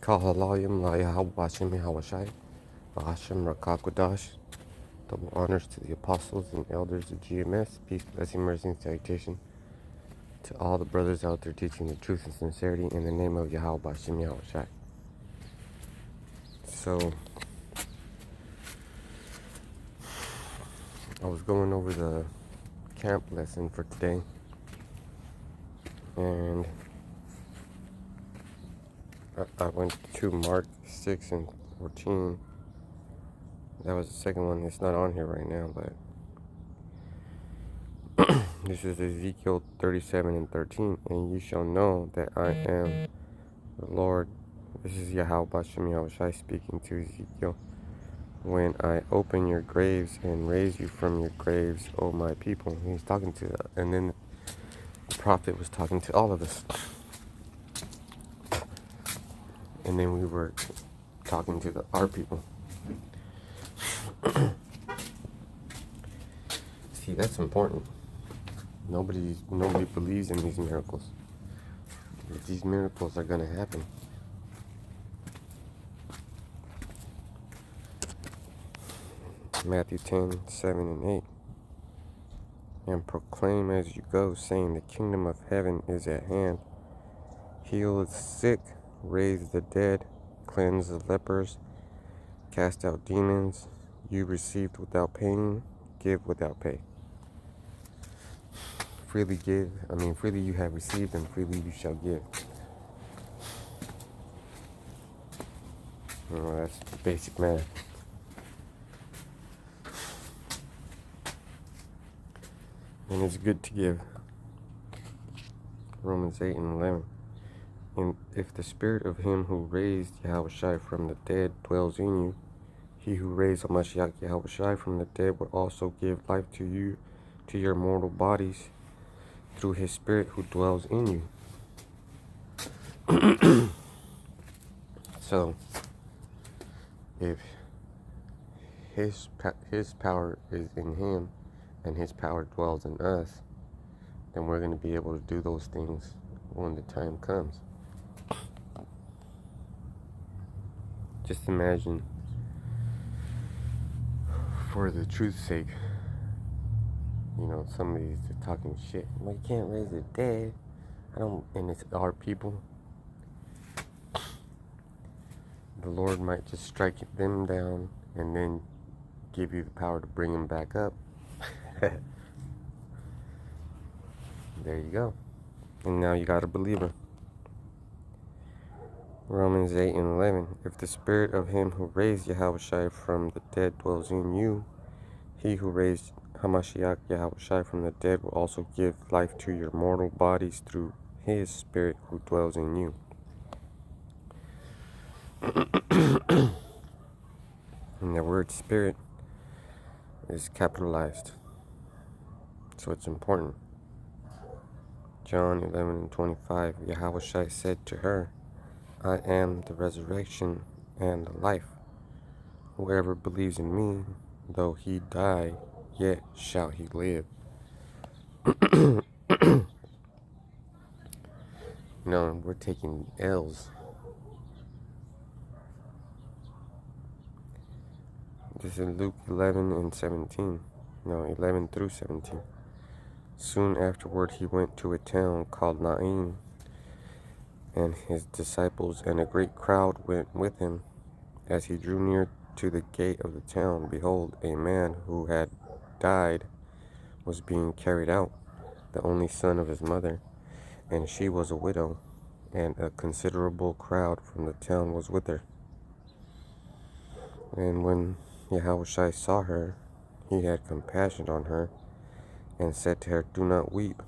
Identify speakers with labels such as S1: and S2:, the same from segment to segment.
S1: Kahalayim Layahaw Bashim Hawashai, Bahashim Rakakwadash. Double honors to the apostles and elders of GMS. Peace, blessing, mercy, and salutation to all the brothers out there teaching the truth and sincerity in the name of Yahweh Bashim Yahushai. So, I was going over the camp lesson for today, and I went to Mark 6 and 14. That was the second one. It's not on here right now, but this is Ezekiel 37 and 13. And you shall know that I am the Lord. This is Yahweh Bashem Yahushai speaking to Ezekiel. When I open your graves and raise you from your graves, O my people. He's talking to, and then the prophet was talking to all of us. And then we were talking to our people. See, that's important. Nobody believes in these miracles. But these miracles are going to happen. Matthew 10, 7 and 8. And proclaim as you go, saying, the kingdom of heaven is at hand. Heal the sick, raise the dead, cleanse the lepers, cast out demons. You received without paying, give without pay. Freely give, freely you have received, and freely you shall give. That's basic math. And it's good to give. Romans 8 and 11. And if the spirit of him who raised Yahushua from the dead dwells in you, he who raised Hamashiach Yahushua from the dead will also give life to you, to your mortal bodies, through his spirit who dwells in you. So, if his power is in him, and his power dwells in us, then we're going to be able to do those things when the time comes. Just imagine, for the truth's sake, somebody's talking shit. Well, you can't raise the dead. And it's our people. The Lord might just strike them down and then give you the power to bring them back up. There you go. And now you got a believer. Romans 8 and 11. If the spirit of him who raised Yahushua from the dead dwells in you, he who raised Hamashiach Yahushua from the dead will also give life to your mortal bodies through his spirit who dwells in you. And the word spirit is capitalized, so it's important. John 11 and 25. Yahushua said to her, I am the resurrection and the life. Whoever believes in me, though he die, yet shall he live. We're taking L's. This is Luke 11 and 17. 11 through 17. Soon afterward he went to a town called Nain, and his disciples and a great crowd went with him. As he drew near to the gate of the town, behold, a man who had died was being carried out, the only son of his mother, and she was a widow, and a considerable crowd from the town was with her. And when Yahushua saw her, he had compassion on her, and said to her, do not weep.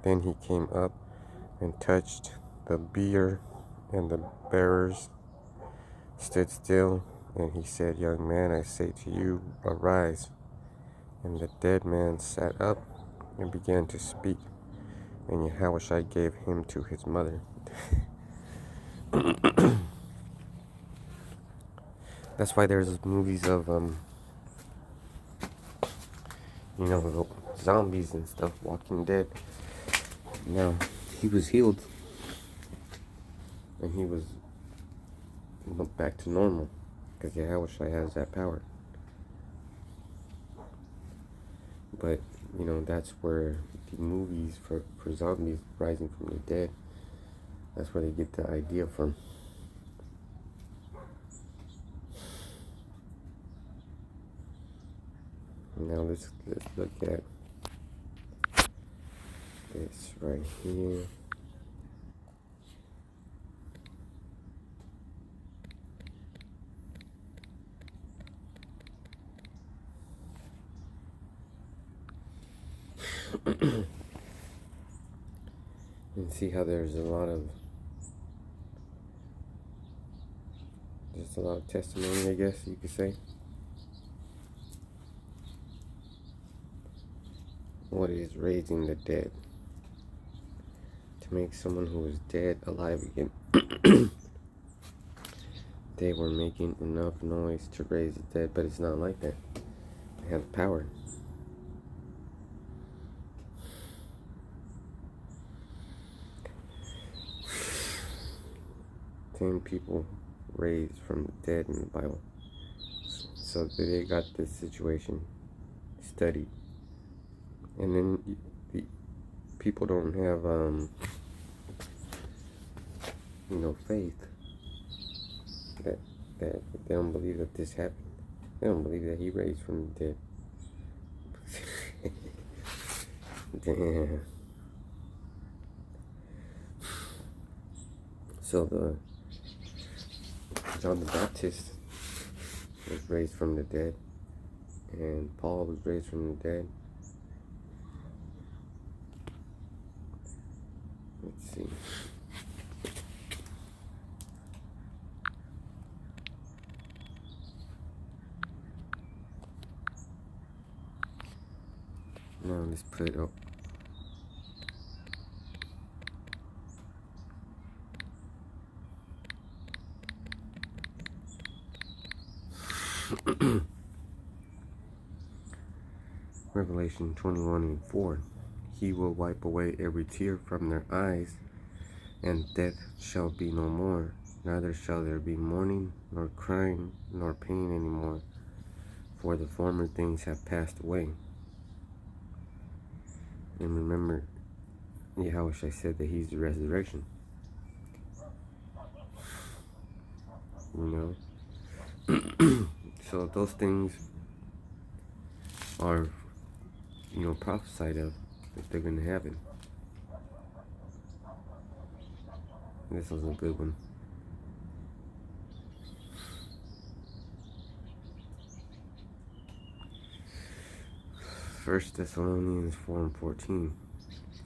S1: Then he came up and touched the bier, and the bearers stood still. And he said, young man, I say to you, arise. And the dead man sat up and began to speak. And Yahushua gave him to his mother. That's why there's movies of, zombies and stuff, Walking Dead. Now, he was healed. And he was back to normal, because Yahushua has that power. But that's where the movies for zombies rising from the dead, that's where they get the idea from. Now let's look at this right here. And see how there's a lot of testimony, I guess you could say. What is raising the dead? To make someone who is dead alive again. They were making enough noise to raise the dead, but it's not like that. They have power. Ten people raised from the dead in the Bible. So they got this situation studied. And then the people don't have, faith that they don't believe that this happened. They don't believe that he raised from the dead. Damn. So John the Baptist was raised from the dead, and Paul was raised from the dead. Let's see. Now let's put it up. Revelation 21:4. He will wipe away every tear from their eyes, and death shall be no more. Neither shall there be mourning, nor crying, nor pain any more, for the former things have passed away. And remember, Yahushua said that he's the resurrection. So those things are, prophesied of, that they're going to happen. This was a good one. First Thessalonians 4:14.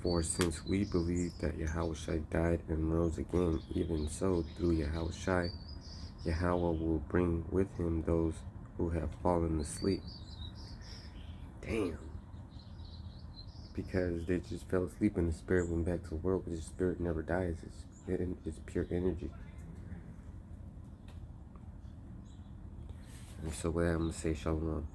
S1: For since we believe that Yahushua died and rose again, even so through Yahushua, Yahweh will bring with him those who have fallen asleep. Damn. Because they just fell asleep and the spirit went back to the world, because the spirit never dies. It's pure energy. And so with that, I'm going to say shalom.